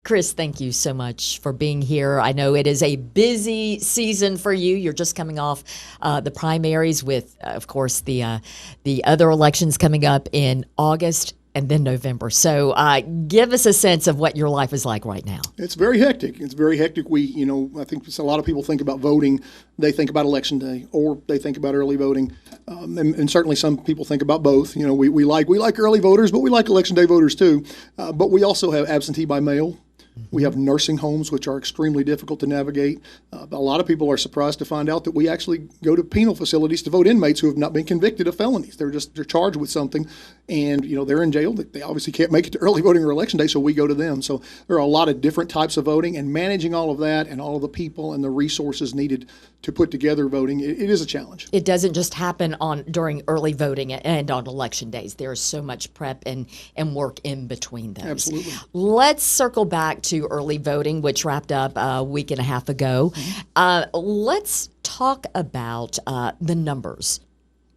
Chris, thank you so much for being here. I know it is a busy season for you. You're just coming off the primaries with, of course, the other elections coming up in August and then November. So give us a sense of what your life is like right now. It's very hectic. It's very hectic. I think a lot of people think about voting. They think about Election Day, or they think about early voting, and certainly some people think about both. We like early voters, but we like Election Day voters too. But we also have absentee by mail. We have nursing homes, which are extremely difficult to navigate. A lot of people are surprised to find out that we actually go to penal facilities to vote inmates who have not been convicted of felonies. They're charged with something, and they're in jail. They obviously can't make it to early voting or election day, so we go to them. So there are a lot of different types of voting, and managing all of that and all of the people and the resources needed to put together voting, it is a challenge. It doesn't just happen during early voting and on election days. There is so much prep and work in between those. Absolutely. Let's circle back to early voting, which wrapped up a week and a half ago. Let's talk about the numbers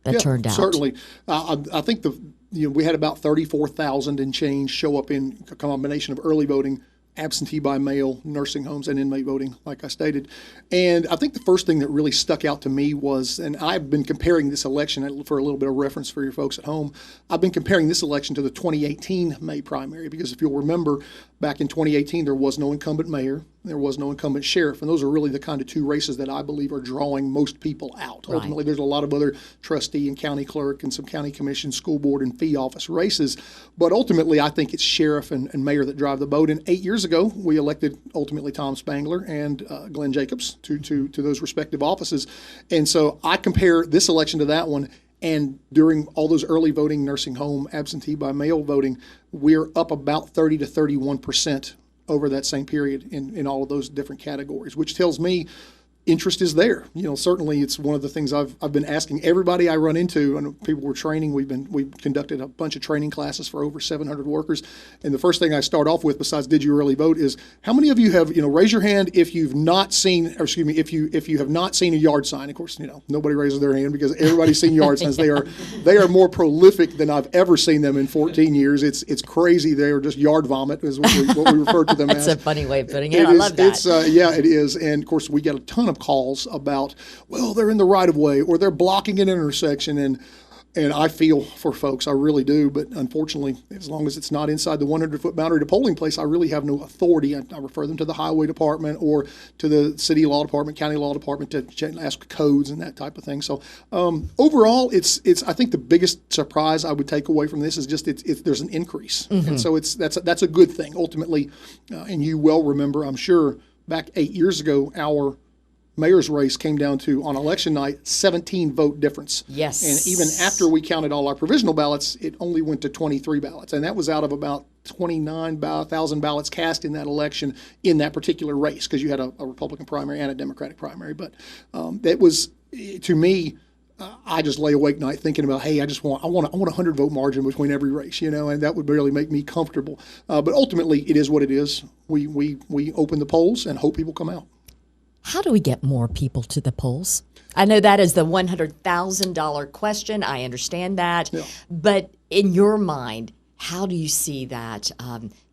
that turned out. Certainly. I think we had about 34,000 and change show up in a combination of early voting, absentee by mail, nursing homes, and inmate voting, like I stated. And I think the first thing that really stuck out to me was, and I've been comparing this election for a little bit of reference for your folks at home, I've been comparing this election to the 2018 May primary, because if you'll remember, back in 2018, there was no incumbent mayor, there was no incumbent sheriff, and those are really the kind of two races that I believe are drawing most people out. Right. Ultimately, there's a lot of other trustee and county clerk and some county commission, school board, and fee office races, but ultimately I think it's sheriff and mayor that drive the boat. And 8 years ago, we elected ultimately Tom Spangler and Glenn Jacobs to those respective offices. And so I compare this election to that one, and during all those early voting, nursing home, absentee by mail voting, we're up about 30 to 31% over that same period in all of those different categories, which tells me interest is there. Certainly it's one of the things I've been asking everybody I run into, and people we're training. We've conducted a bunch of training classes for over 700 workers, and the first thing I start off with, besides did you early vote, is how many of you have raise your hand if you've not seen, or excuse me, if you have not seen a yard sign. Of course, nobody raises their hand because everybody's seen yard signs. They are more prolific than I've ever seen them in 14 years. It's crazy. They are just yard vomit is what we refer to them as. That's a funny way of putting it. I love that. It is, and of course we get a ton of calls about, well, they're in the right of way or they're blocking an intersection, and I feel for folks, I really do, but unfortunately, as long as it's not inside the 100-foot boundary to polling place, I really have no authority. I refer them to the highway department or to the city law department, county law department to ask codes and that type of thing. So overall, it's I think the biggest surprise I would take away from this is just there's an increase, and so that's a good thing ultimately. And you well remember, I'm sure, back 8 years ago, our mayor's race came down to, on election night, 17 vote difference. Yes. And even after we counted all our provisional ballots, it only went to 23 ballots. And that was out of about 29,000 ballots cast in that election in that particular race, because you had a Republican primary and a Democratic primary. But that was, to me, I just lay awake night thinking about, hey, I want a 100 vote margin between every race, and that would really make me comfortable. But ultimately, it is what it is. We open the polls and hope people come out. How do we get more people to the polls? I know that is the $100,000 question. I understand that. Yeah. But in your mind, how do you see that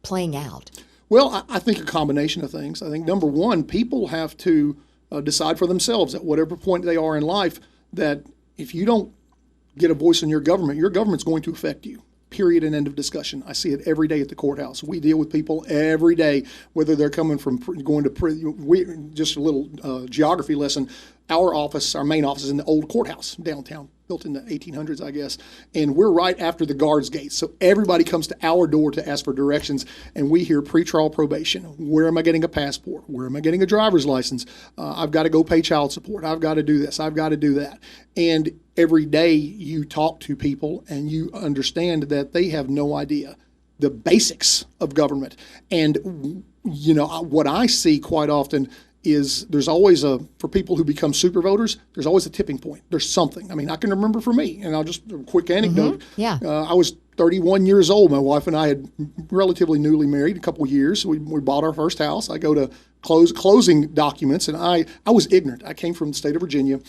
playing out? Well, I think a combination of things. I think, number one, people have to decide for themselves at whatever point they are in life that if you don't get a voice in your government's going to affect you. Period and end of discussion. I see it every day at the courthouse. We deal with people every day, whether they're coming from going to prison. Just a little geography lesson. Our main office is in the old courthouse downtown, built in the 1800s, I guess. And we're right after the guards gate. So everybody comes to our door to ask for directions, and we hear pretrial probation. Where am I getting a passport? Where am I getting a driver's license? I've got to go pay child support. I've got to do this. I've got to do that. And every day you talk to people and you understand that they have no idea the basics of government. And, what I see quite often is there's always for people who become super voters, there's always a tipping point. There's something. I mean, I can remember for me, and I'll just, a quick anecdote. Mm-hmm. Yeah. I was 31 years old. My wife and I had relatively newly married, a couple of years. We bought our first house. I go to closing documents, and I was ignorant. I came from the state of Virginia,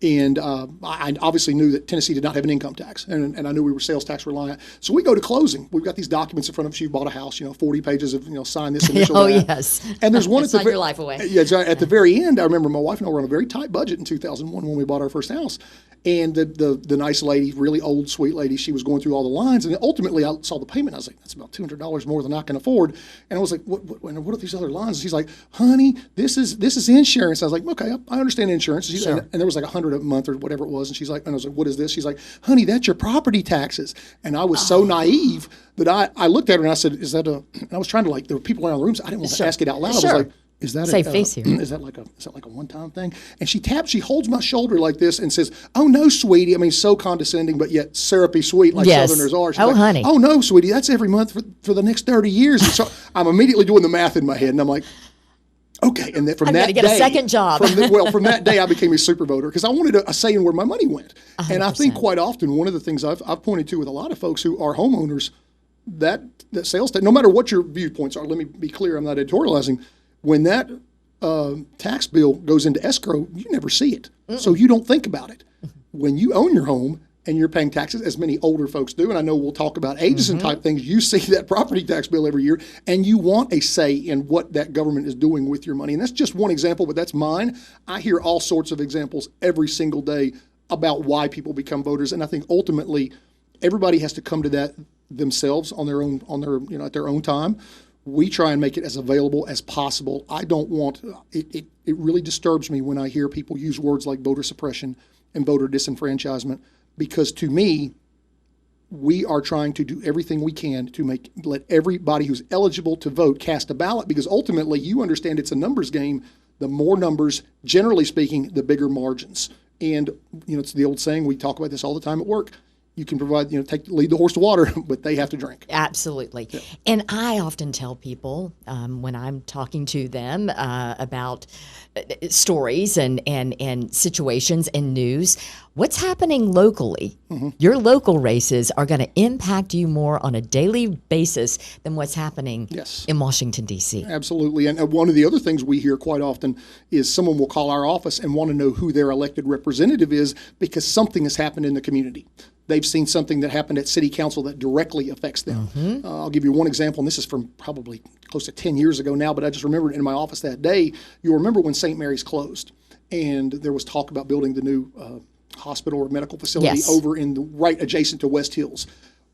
and I obviously knew that Tennessee did not have an income tax, and I knew we were sales tax reliant. So we go to closing. We've got these documents in front of us. You bought a house, 40 pages of, sign this, initial Oh, that. yes. And there's one at the Sign your life away. Yeah, at the very end. I remember my wife and I were on a very tight budget in 2001 when we bought our first house. And the nice lady, really old, sweet lady, she was going through all the lines. And ultimately, I saw the payment. I was like, that's about $200 more than I can afford. And I was like, what are these other lines? And she's like, honey, this is insurance. I was like, okay, I understand insurance. Sure. And there was like $100 a month or whatever it was. And she's like, and I was like, what is this? She's like, honey, that's your property taxes. And I was so naive that I looked at her and I said, is that a? And I was trying to there were people around the room, so I didn't want to ask it out loud. Sure. I was like, is that Save face here. Is that like a one-time thing? And she holds my shoulder like this and says, "Oh no, sweetie." I mean, so condescending, but yet syrupy sweet, like Yes. Southerners are. She's Oh, like, honey. "Oh no, sweetie, that's every month for the next 30 years." And so I'm immediately doing the math in my head, and I'm like, "Okay." And then from I'm that gonna get a second job. from that day, I became a super voter because I wanted a say in where my money went. 100%. And I think quite often one of the things I've pointed to with a lot of folks who are homeowners, that sales tax, no matter what your viewpoints are, let me be clear, I'm not editorializing. When that tax bill goes into escrow, you never see it. So you don't think about it. When you own your home and you're paying taxes, as many older folks do, and I know we'll talk about ages and type things, you see that property tax bill every year, and you want a say in what that government is doing with your money. And that's just one example, but that's mine. I hear all sorts of examples every single day about why people become voters, and I think ultimately everybody has to come to that themselves on their at their own time. We try and make it as available as possible. I don't want it. It really disturbs me when I hear people use words like voter suppression and voter disenfranchisement, because to me, we are trying to do everything we can to let everybody who's eligible to vote cast a ballot, because ultimately you understand it's a numbers game. The more numbers, generally speaking, the bigger margins. And it's the old saying, we talk about this all the time at work. You can provide, lead the horse to water, but they have to drink. Absolutely. Yeah. And I often tell people when I'm talking to them about stories and situations and news, what's happening locally. Mm-hmm. Your local races are going to impact you more on a daily basis than what's happening in Washington, D.C. Absolutely. And one of the other things we hear quite often is someone will call our office and want to know who their elected representative is because something has happened in the community. They've seen something that happened at city council that directly affects them. Mm-hmm. I'll give you one example, and this is from probably close to 10 years ago now, but I just remember it in my office that day. You'll remember when St. Mary's closed, and there was talk about building the new hospital or medical facility over right adjacent to West Hills.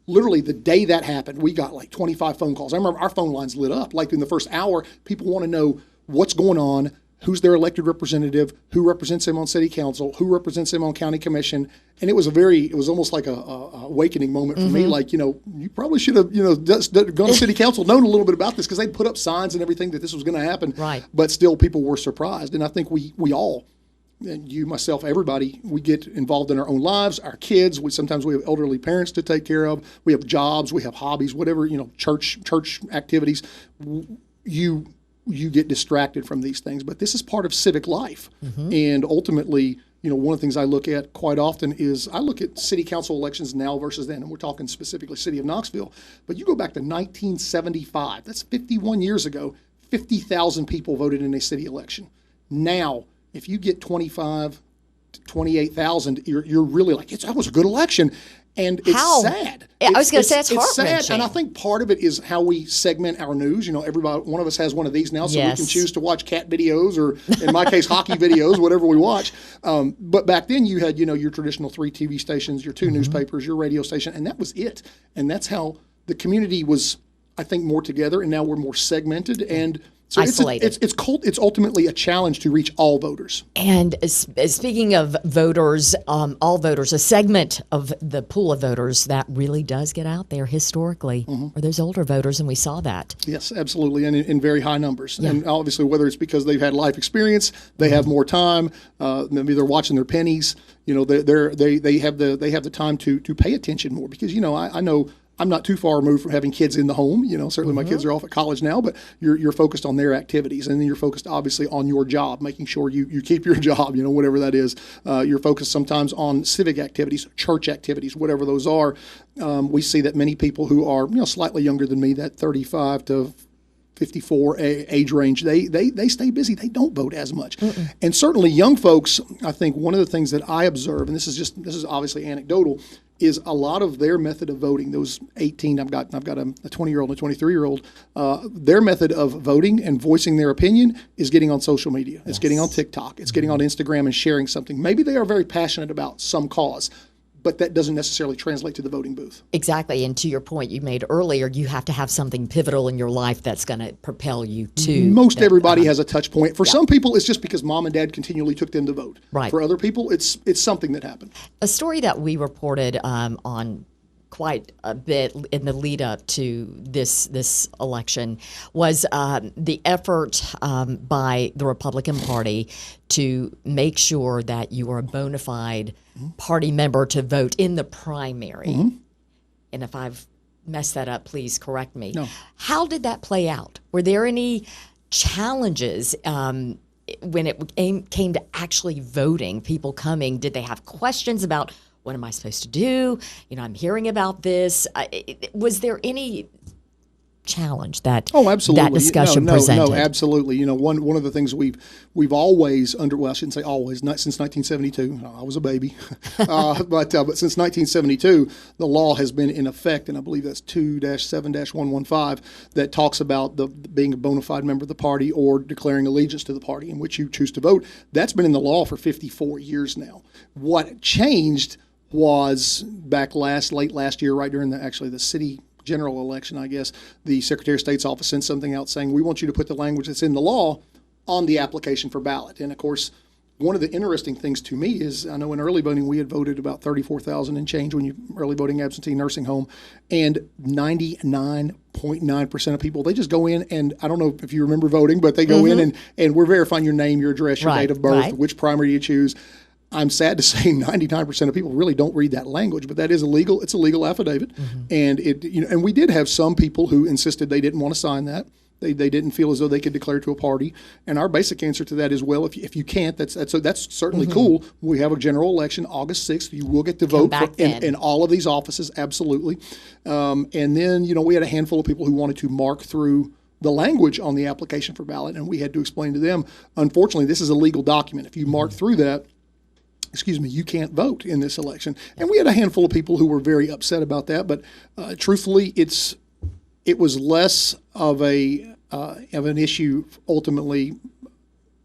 Literally the day that happened, we got like 25 phone calls. I remember our phone lines lit up. Like in the first hour, people want to know what's going on, who's their elected representative, who represents them on city council, who represents them on county commission. And it was almost like a awakening moment for me. Like, you probably should have, just gone to city council, known a little bit about this, because they'd put up signs and everything that this was going to happen. Right. But still people were surprised. And I think we all, and you, myself, everybody, we get involved in our own lives, our kids. Sometimes we have elderly parents to take care of. We have jobs, we have hobbies, whatever, church activities. You get distracted from these things, but this is part of civic life. Mm-hmm. And ultimately, one of the things I look at quite often is I look at city council elections now versus then, and we're talking specifically city of Knoxville. But you go back to 1975, that's 51 years ago, 50,000 people voted in a city election. Now, if you get 25 to 28,000, you're really like, that was a good election. And it's sad. I was going to say it's heart-wrenching. Sad, and I think part of it is how we segment our news. Everybody, one of us has one of these now, so we can choose to watch cat videos or, in my case, hockey videos, whatever we watch. But back then, you had, your traditional 3 TV stations, your 2 newspapers, your radio station, and that was it. And that's how the community was, I think, more together. And now we're more segmented and so isolated. It's ultimately a challenge to reach all voters. And speaking of voters, all voters, a segment of the pool of voters that really does get out there historically are those older voters, and we saw that. Yes, absolutely, and in very high numbers. Yeah. And obviously, whether it's because they've had life experience, they have more time, maybe they're watching their pennies. They have the time to pay attention more because I know. I'm not too far removed from having kids in the home. Certainly my kids are off at college now, but you're focused on their activities, and then you're focused obviously on your job, making sure you keep your job, whatever that is. You're focused sometimes on civic activities, church activities, whatever those are. We see that many people who are slightly younger than me, that 35 to 54 age range, they stay busy. They don't vote as much. And certainly young folks, I think one of the things that I observe, and this is obviously anecdotal, is a lot of their method of voting. Those 18, I've got a 20-year-old and a 23-year-old. Their method of voting and voicing their opinion is getting on social media. It's getting on TikTok. It's getting on Instagram and sharing something. Maybe they are very passionate about some cause, but that doesn't necessarily translate to the voting booth. Exactly. And to your point you made earlier, you have to have something pivotal in your life that's going to propel you to. Most everybody has a touch point. For some people, it's just because mom and dad continually took them to vote. Right. For other people, it's something that happened. A story that we reported on quite a bit in the lead up to this election was the effort by the Republican Party to make sure that you were a bona fide party member to vote in the primary. And if I've messed that up, please correct me. No. How did that play out? Were there any challenges when it came to actually voting, people coming? Did they have questions about what am I supposed to do? I'm hearing about this. Was there any challenge that absolutely. that discussion presented? No, absolutely. One of the things we've always I shouldn't say always, not since 1972. I was a baby, but since 1972, the law has been in effect, and I believe that's 2-7-115 that talks about being a bona fide member of the party or declaring allegiance to the party in which you choose to vote. That's been in the law for 54 years now. What changed was back late last year, right during the city general election, I guess, the Secretary of State's office sent something out saying, we want you to put the language that's in the law on the application for ballot. And of course, one of the interesting things to me is, I know in early voting we had voted about 34,000 and change when you early voting absentee nursing home, and 99.9% of people, they just go in and, I don't know if you remember voting, but they go in and we're verifying your name, your address, your date of birth, which primary you choose. I'm sad to say 99% of people really don't read that language, but that is illegal. It's a legal affidavit. And and we did have some people who insisted they didn't want to sign that. They didn't feel as though they could declare to a party. And our basic answer to that is, well, if you can't, that's certainly cool. We have a general election August 6th. You will get to vote in all of these offices, absolutely. And then, we had a handful of people who wanted to mark through the language on the application for ballot, and we had to explain to them, unfortunately, this is a legal document. If you mark through that, you can't vote in this election. And we had a handful of people who were very upset about that. But truthfully, it was less of an issue ultimately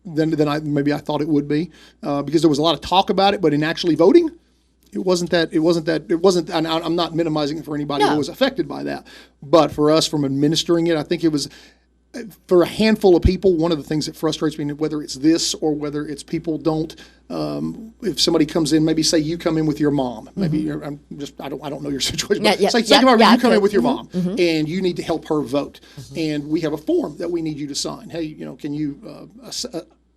than I thought it would be, because there was a lot of talk about it. But in actually voting, it wasn't. And I'm not minimizing it for anybody who was affected by that. But for us, from administering it, I think it was. For a handful of people, one of the things that frustrates me, whether it's this or whether it's people don't, if somebody comes in, maybe say you come in with your mom, maybe I don't know your situation, but you come in with your mom and you need to help her vote, and we have a form that we need you to sign. Hey, can you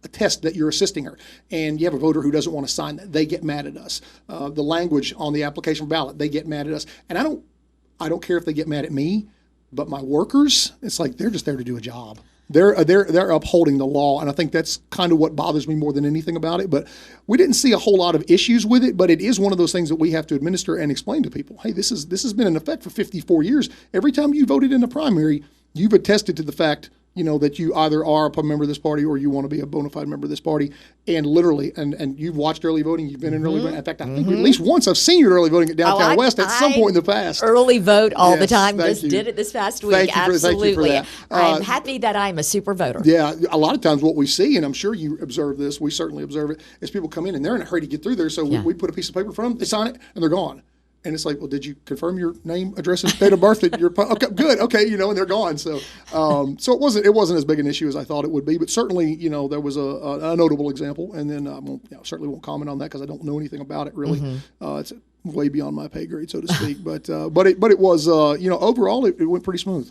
attest that you're assisting her? And you have a voter who doesn't want to sign that. They get mad at us. The language on the application ballot, they get mad at us, and I don't care if they get mad at me. But my workers, it's like they're just there to do a job. They're upholding the law, and I think that's kind of what bothers me more than anything about it. But we didn't see a whole lot of issues with it, but it is one of those things that we have to administer and explain to people. Hey, this has been in effect for 54 years. Every time you voted in the primary, you've attested to the fact that you either are a member of this party or you want to be a bona fide member of this party. And literally, and you've watched early voting, you've been in early voting. In fact, I think at least once I've seen you at early voting at Downtown West at some point in the past. Early vote all the time. Just did it this past week. Absolutely. Thank you for that. I'm happy that I'm a super voter. Yeah, a lot of times what we see, and I'm sure you observe this, we certainly observe it, is people come in and they're in a hurry to get through there. So we put a piece of paper in front of them, they sign it, and they're gone. And it's like, well, did you confirm your name, address, and date of birth? Okay, good. Okay, and they're gone. So, so it wasn't as big an issue as I thought it would be. But certainly, there was a notable example. And then I certainly won't comment on that because I don't know anything about it really. It's way beyond my pay grade, so to speak. But it was overall it went pretty smooth.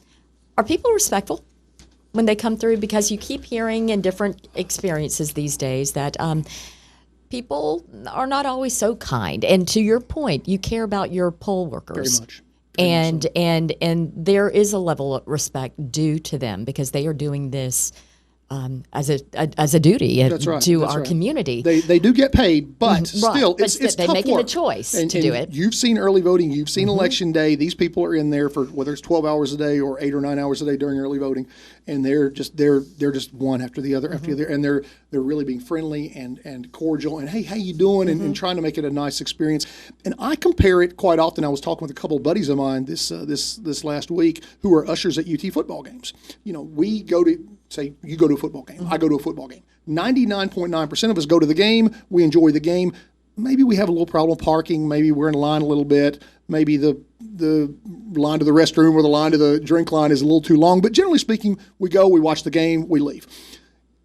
Are people respectful when they come through? Because you keep hearing in different experiences these days that. People are not always so kind, and to your point, you care about your poll workers very much. And there is a level of respect due to them because they are doing this as a duty That's right. to That's our right. community. They do get paid, but still, But it's they're tough making work. the choice And to do it. You've seen early voting. You've seen election day. These people are in there for whether it's 12 hours a day or 8 or 9 hours a day during early voting, and they're just one after the other after the other, and they're really being friendly and cordial and hey, how you doing, and trying to make it a nice experience. And I compare it quite often. I was talking with a couple of buddies of mine this last week who are ushers at UT football games. We go to say you go to a football game, I go to a football game. 99.9% of us go to the game. We enjoy the game. Maybe we have a little problem parking. Maybe we're in line a little bit. Maybe the line to the restroom or the line to the drink line is a little too long. But generally speaking, we go, we watch the game, we leave.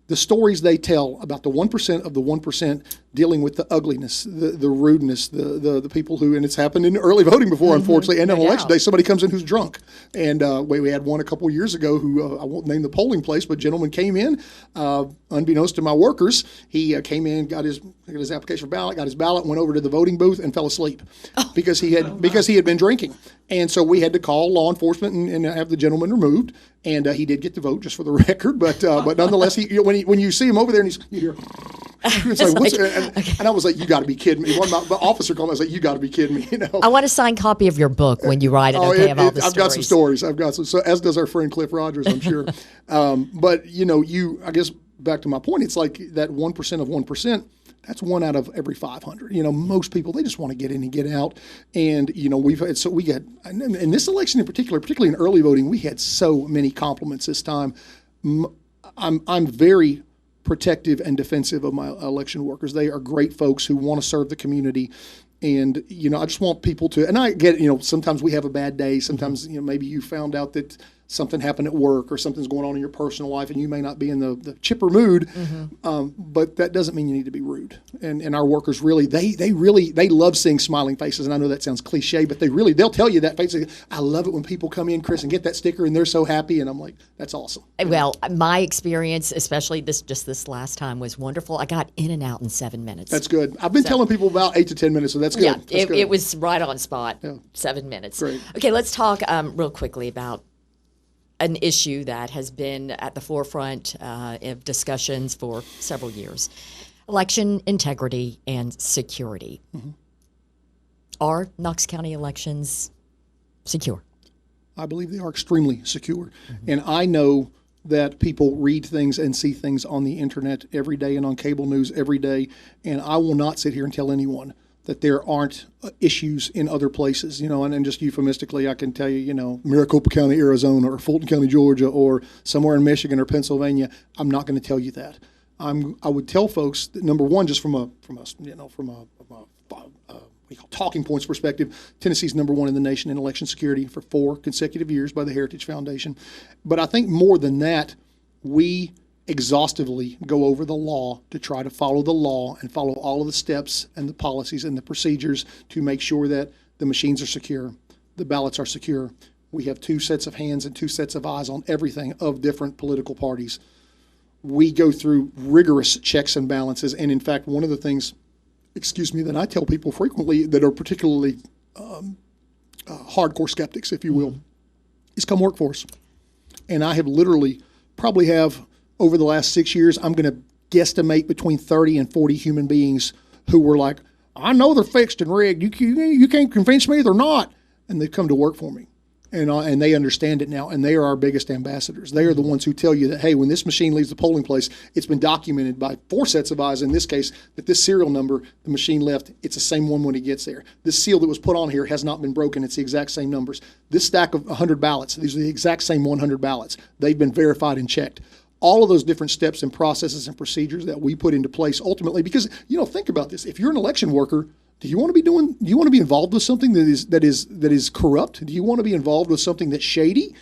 The stories they tell about the 1% of the 1% dealing with the ugliness, the rudeness, the people who, and it's happened in early voting before, unfortunately, and on election day, somebody comes in who's drunk. And we had one a couple of years ago who, I won't name the polling place, but a gentleman came in, unbeknownst to my workers, he came in, got his application for ballot, got his ballot, went over to the voting booth and fell asleep because he had been drinking. And so we had to call law enforcement and have the gentleman removed. And he did get the vote, just for the record. But nonetheless, when you see him over there, and you hear, it's like, and I was like, "You got to be kidding me!" One of my officer called me. I was like, "You got to be kidding me!" I want a signed copy of your book when you write it. I've got some stories. I've got some. So as does our friend Cliff Rogers, I'm sure. But I guess back to my point, it's like that 1% of 1%. That's 1 out of every 500. Most people, they just want to get in and get out. And, we got, in this election in particular, particularly in early voting, we had so many compliments this time. I'm very protective and defensive of my election workers. They are great folks who want to serve the community. And, I just want people to, and I get, sometimes we have a bad day. Sometimes, maybe you found out that something happened at work or something's going on in your personal life and you may not be in the chipper mood, but that doesn't mean you need to be rude. And our workers really, they love seeing smiling faces. And I know that sounds cliche, but they'll tell you that face. I love it when people come in, Chris, and get that sticker and they're so happy. And I'm like, that's awesome. Well, my experience, especially this last time, was wonderful. I got in and out in 7 minutes. That's good. I've been telling people about 8 to 10 minutes, so that's good. Yeah, that's good. It was right on spot. Yeah. 7 minutes. Great. Okay, let's talk real quickly about an issue that has been at the forefront of discussions for several years: election integrity and security. Are Knox County elections secure? I believe they are extremely secure. And I know that people read things and see things on the internet every day and on cable news every day, and I will not sit here and tell anyone that there aren't issues in other places, and just euphemistically, I can tell you, Maricopa County, Arizona, or Fulton County, Georgia, or somewhere in Michigan or Pennsylvania. I'm not going to tell you that. I would tell folks that, number one, just from a talking points perspective, Tennessee's number one in the nation in election security for 4 consecutive years by the Heritage Foundation. But I think more than that, we exhaustively go over the law to try to follow the law and follow all of the steps and the policies and the procedures to make sure that the machines are secure, the ballots are secure. We have 2 sets of hands and 2 sets of eyes on everything of different political parties. We go through rigorous checks and balances. And in fact, one of the things, that I tell people frequently that are particularly hardcore skeptics, if you will, is come work for us. And I have probably have, over the last 6 years, I'm going to guesstimate between 30 and 40 human beings who were like, I know they're fixed and rigged. You can't convince me they're not. And they've come to work for me. And they understand it now, and they are our biggest ambassadors. They are the ones who tell you that, hey, when this machine leaves the polling place, it's been documented by 4 sets of eyes in this case that this serial number the machine left, it's the same one when it gets there. This seal that was put on here has not been broken. It's the exact same numbers. This stack of 100 ballots, these are the exact same 100 ballots. They've been verified and checked. All of those different steps and processes and procedures that we put into place ultimately, because, think about this. If you're an election worker, do you want to be involved with something that is corrupt? Do you want to be involved with something that's shady?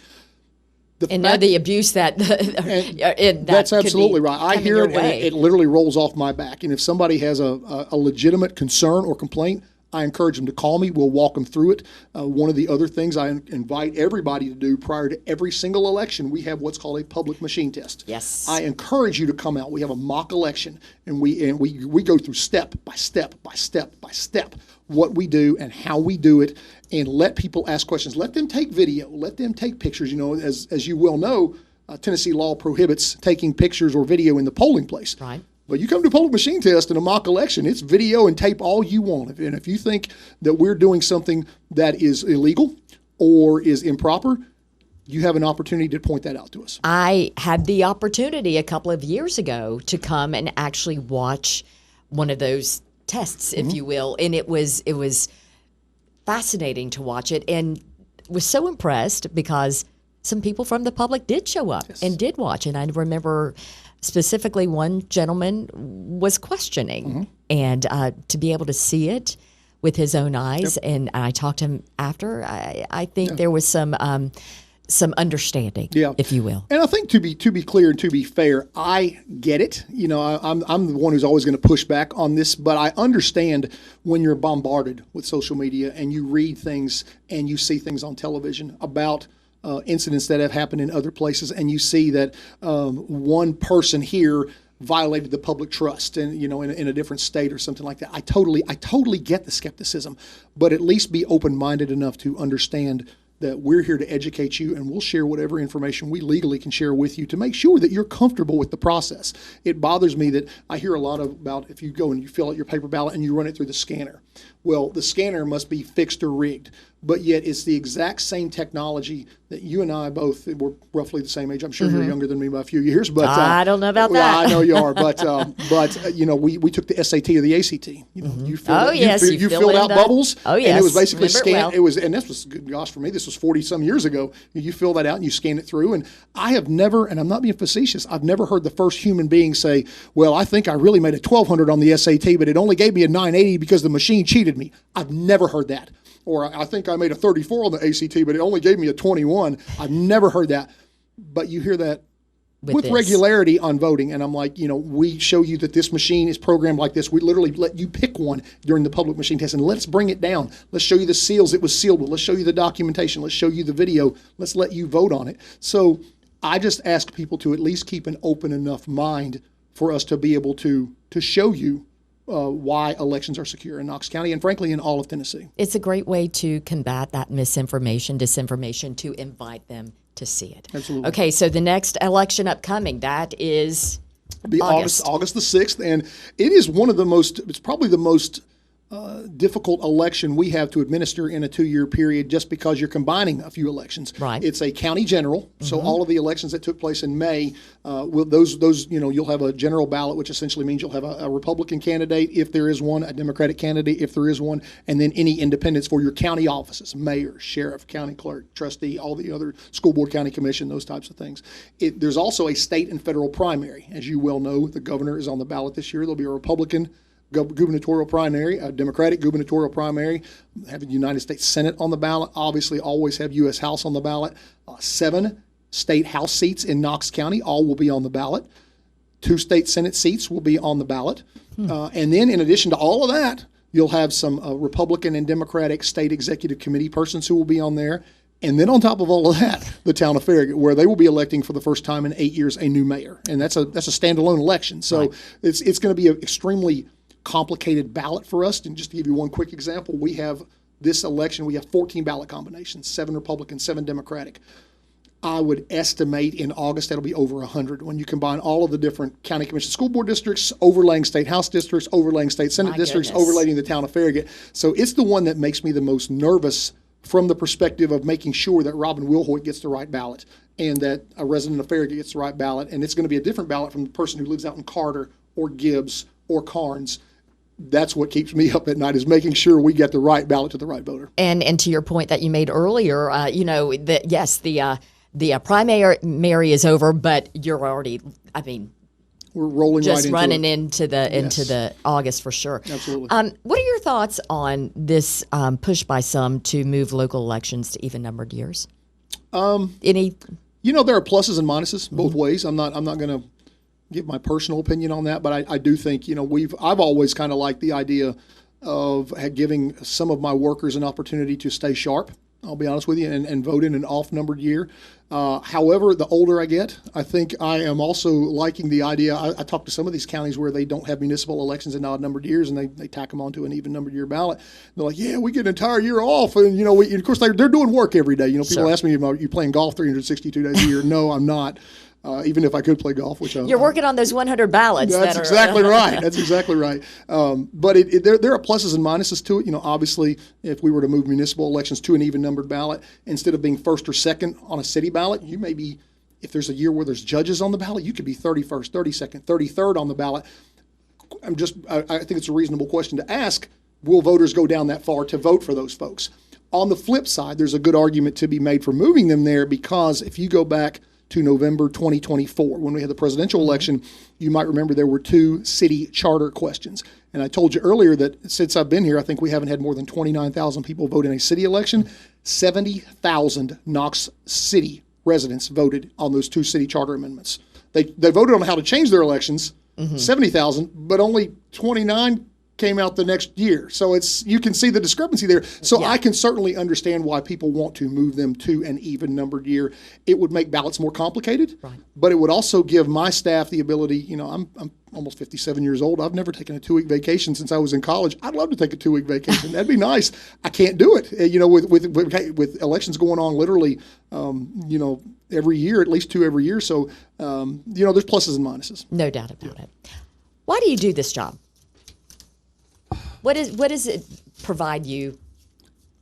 The abuse that that's absolutely right. I hear it, and it literally rolls off my back. And if somebody has a legitimate concern or complaint, I encourage them to call me. We'll walk them through it. One of the other things I invite everybody to do prior to every single election, we have what's called a public machine test. Yes. I encourage you to come out. We have a mock election, and we go through step by step by step by step what we do and how we do it, and let people ask questions. Let them take video. Let them take pictures. As you well know, Tennessee law prohibits taking pictures or video in the polling place. Right. But you come to a public machine test in a mock election, it's video and tape all you want. And if you think that we're doing something that is illegal or is improper, you have an opportunity to point that out to us. I had the opportunity a couple of years ago to come and actually watch one of those tests, if you will, and it was fascinating to watch it, and was so impressed because some people from the public did show up and did watch. And I remember specifically one gentleman was questioning, and to be able to see it with his own eyes, and I talked to him after, I think there was some understanding, if you will. And I think to be clear and to be fair, I get it. You know, I'm the one who's always going to push back on this, but I understand when you're bombarded with social media and you read things and you see things on television about incidents that have happened in other places, and you see that one person here violated the public trust, and in a different state or something like that. I totally get the skepticism, but at least be open-minded enough to understand that we're here to educate you, and we'll share whatever information we legally can share with you to make sure that you're comfortable with the process. It bothers me that I hear a lot about if you go and you fill out your paper ballot and you run it through the scanner. Well, the scanner must be fixed or rigged, but yet it's the exact same technology that you and I both, we're roughly the same age. I'm sure you're younger than me by a few years, but I don't know about that. I know you are, but we took the SAT or the ACT. You filled out bubbles. Oh yes, and it was basically scanned. well. It was, and this was, gosh, for me, this was 40 some years ago. You fill that out and you scan it through. And I have never, and I'm not being facetious, I've never heard the first human being say, "Well, I think I really made a 1200 on the SAT, but it only gave me a 980 because the machine cheated me." I've never heard that. Or I think I made a 34 on the ACT, but it only gave me a 21. I've never heard that. But you hear that with regularity on voting. And I'm like, we show you that this machine is programmed like this. We literally let you pick one during the public machine test, and let's bring it down. Let's show you the seals it was sealed with. Let's show you the documentation. Let's show you the video. Let's let you vote on it. So I just ask people to at least keep an open enough mind for us to be able to show you why elections are secure in Knox County and, frankly, in all of Tennessee. It's a great way to combat that misinformation, disinformation, to invite them to see it. Absolutely. Okay, so the next election upcoming, that is August the 6th, and it is it's probably the most difficult election we have to administer in a 2-year period, just because you're combining a few elections. Right. It's a county general, so all of the elections that took place in May, you'll have a general ballot, which essentially means you'll have a Republican candidate if there is one, a Democratic candidate if there is one, and then any independents for your county offices: mayor, sheriff, county clerk, trustee, all the other school board, county commission, those types of things. There's also a state and federal primary. As you well know, the governor is on the ballot this year. There'll be a Republican gubernatorial primary, a Democratic gubernatorial primary, have the United States Senate on the ballot, obviously always have U.S. House on the ballot, 7 state House seats in Knox County, all will be on the ballot, 2 state Senate seats will be on the ballot, and then in addition to all of that, you'll have some Republican and Democratic state executive committee persons who will be on there. And then on top of all of that, the town of Farragut, where they will be electing for the first time in 8 years a new mayor, and that's a standalone election. So it's going to be an extremely complicated ballot for us. And just to give you one quick example, we have 14 ballot combinations, 7 Republican, 7 Democratic. I would estimate in August that'll be over 100 when you combine all of the different county commission school board districts, overlaying state house districts, overlaying state senate districts, overlaying the town of Farragut. So it's the one that makes me the most nervous from the perspective of making sure that Robin Wilhoit gets the right ballot and that a resident of Farragut gets the right ballot. And it's going to be a different ballot from the person who lives out in Carter or Gibbs or Carnes. That's what keeps me up at night, is making sure we get the right ballot to the right voter. And to your point that you made earlier, the primary is over, but you're already, we're rolling just right running into the August for sure. Absolutely. What are your thoughts on this push by some to move local elections to even numbered years? There are pluses and minuses both ways. I'm not going to give my personal opinion on that, but I do think I've always kind of liked the idea of giving some of my workers an opportunity to stay sharp. I'll be honest with you, and vote in an off-numbered year. However, the older I get, I think I am also liking the idea. I talk to some of these counties where they don't have municipal elections in odd-numbered years, and they tack them onto an even-numbered year ballot. They're like, yeah, we get an entire year off. And, of course, they're doing work every day. People Sure. ask me, are you playing golf 362 days a year? No, I'm not. Even if I could play golf, which You're working on those 100 ballots. That's exactly right. That's exactly right. But there are pluses and minuses to it. Obviously, if we were to move municipal elections to an even-numbered ballot, instead of being first or second on a city ballot, you may be, if there's a year where there's judges on the ballot, you could be 31st, 32nd, 33rd on the ballot. I think it's a reasonable question to ask. Will voters go down that far to vote for those folks? On the flip side, there's a good argument to be made for moving them there, because if you go back to November 2024, when we had the presidential election, you might remember there were 2 city charter questions. And I told you earlier that since I've been here, I think we haven't had more than 29,000 people vote in a city election. 70,000 Knox City residents voted on those 2 city charter amendments. They voted on how to change their elections, 70,000, but only 29 came out the next year. So you can see the discrepancy there. So yeah. I can certainly understand why people want to move them to an even numbered year. It would make ballots more complicated, right, but it would also give my staff the ability, I'm almost 57 years old. I've never taken a 2-week vacation since I was in college. I'd love to take a 2-week vacation. That'd be nice. I can't do it. With elections going on literally, every year, at least 2 every year. So, there's pluses and minuses. No doubt about it. Why do you do this job? What does it provide you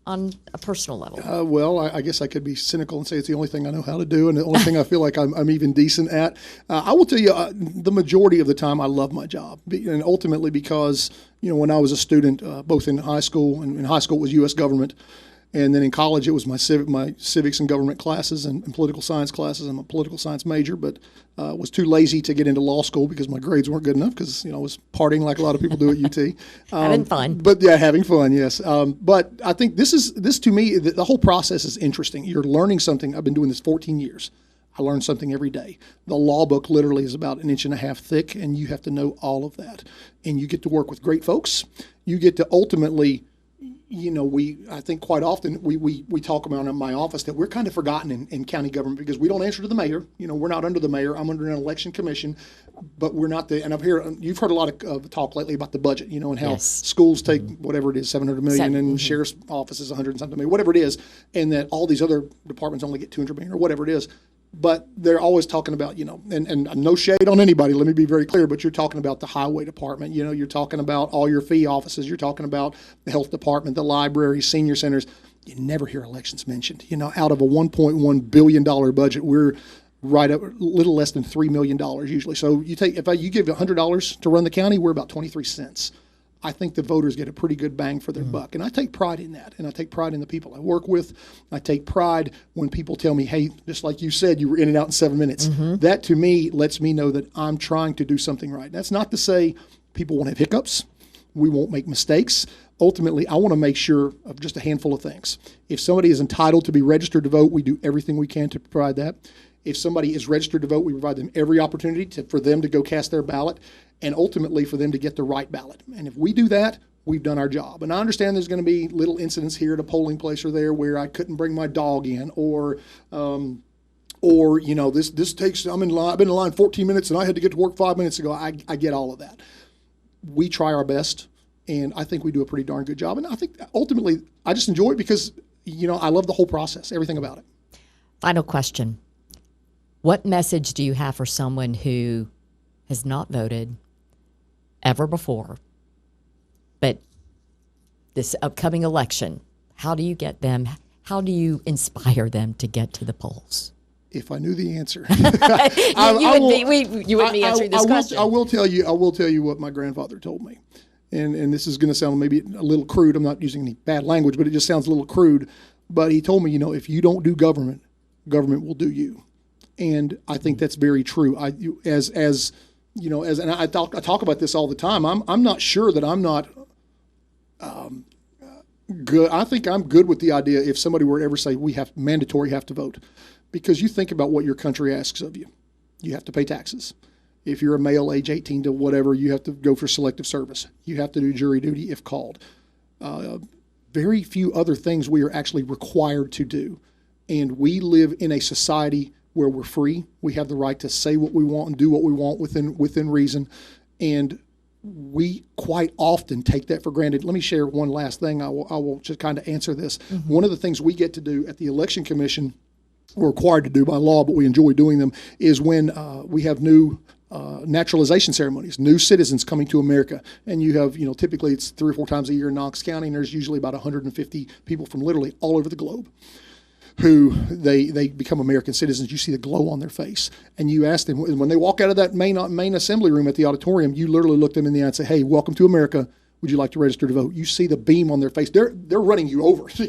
on a personal level? Well, I guess I could be cynical and say it's the only thing I know how to do, and the only thing I feel like I'm even decent at. I will tell you, the majority of the time I love my job, and ultimately because when I was a student, both in high school, and in high school it was U.S. government, and then in college it was my civics and government classes and political science classes. I'm a political science major, but was too lazy to get into law school because my grades weren't good enough, because I was partying like a lot of people do at UT. Having fun. But yeah, having fun, yes. But I think this to me, the whole process is interesting. You're learning something. I've been doing this 14 years. I learn something every day. The law book literally is about 1.5 inches thick, and you have to know all of that. And you get to work with great folks. You get to ultimately, I think quite often we talk about in my office that we're kind of forgotten in county government because we don't answer to the mayor. We're not under the mayor. I'm under an election commission, but we're not and you've heard a lot of talk lately about the budget, and how yes. schools take whatever it is, $700 million, and sheriff's office is $100 and something million, whatever it is, and that all these other departments only get $200 million or whatever it is. But they're always talking about, and no shade on anybody, let me be very clear, but you're talking about the highway department, you're talking about all your fee offices, you're talking about the health department, the library, senior centers. You never hear elections mentioned. Out of a $1.1 billion budget, we're right at a little less than $3 million usually. So you give $100 to run the county, we're about 23 cents. I think the voters get a pretty good bang for their buck. And I take pride in that. And I take pride in the people I work with. I take pride when people tell me, hey, just like you said, you were in and out in 7 minutes. Mm-hmm. That to me lets me know that I'm trying to do something right. That's not to say people won't have hiccups. We won't make mistakes. Ultimately, I want to make sure of just a handful of things. If somebody is entitled to be registered to vote, we do everything we can to provide that. If somebody is registered to vote, we provide them every opportunity for them to go cast their ballot, and ultimately for them to get the right ballot. And if we do that, we've done our job. And I understand there's going to be little incidents here at a polling place or there where I couldn't bring my dog in, or this takes, I've been in line 14 minutes and I had to get to work 5 minutes ago. I get all of that. We try our best, and I think we do a pretty darn good job. And I think ultimately I just enjoy it because, I love the whole process, everything about it. Final question. What message do you have for someone who has not voted ever before, but this upcoming election, how do you get them? How do you inspire them to get to the polls? If I knew the answer, you wouldn't be answering this question. I will tell you what my grandfather told me, and this is going to sound maybe a little crude. I'm not using any bad language, but it just sounds a little crude. But he told me, if you don't do government, government will do you, and I think that's very true. And I talk about this all the time. I'm not sure that I'm not good. I think I'm good with the idea if somebody were to ever say we have to vote, because you think about what your country asks of you. You have to pay taxes. If you're a male age 18 to whatever, you have to go for selective service. You have to do jury duty if called. very few other things we are actually required to do. And we live in a society where we're free. We have the right to say what we want and do what we want within reason. And we quite often take that for granted. Let me share one last thing. I will just kind of answer this. One of the things we get to do at the Election Commission, we're required to do by law, but we enjoy doing them, is when we have new naturalization ceremonies, new citizens coming to America. And you have, typically it's 3 or 4 times a year in Knox County, and there's usually about 150 people from literally all over the globe who they become American citizens. You see the glow on their face. And you ask them, when they walk out of that main assembly room at the auditorium, you literally look them in the eye and say, hey, welcome to America. Would you like to register to vote? You see the beam on their face. They're running you over to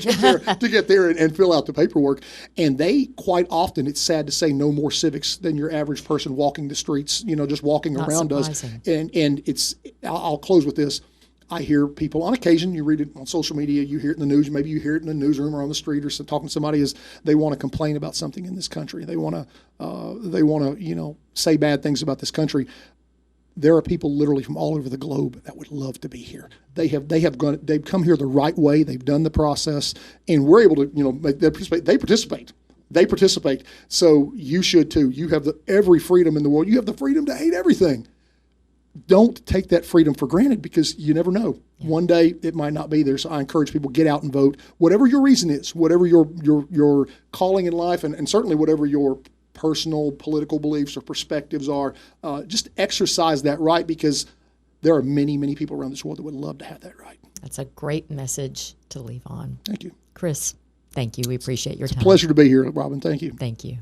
get there and fill out the paperwork. And they, quite often, it's sad to say, know more civics than your average person walking the streets, just walking Not around surprising. us. And I'll close with this. I hear people on occasion, you read it on social media, you hear it in the news, maybe you hear it in the newsroom or on the street or talking to somebody, is they want to complain about something in this country. They want to say bad things about this country. There are people literally from all over the globe that would love to be here. They've come here the right way. They've done the process, and we're able to they participate. So you should too. You have every freedom in the world. You have the freedom to hate everything. Don't take that freedom for granted, because you never know. One day it might not be there. So I encourage people, get out and vote. Whatever your reason is, whatever your calling in life, and certainly whatever your personal political beliefs or perspectives are, just exercise that right, because there are many, many people around this world that would love to have that right. That's a great message to leave on. Thank you. Chris, thank you. We appreciate your time. Pleasure to be here, Robin. Thank you. Thank you.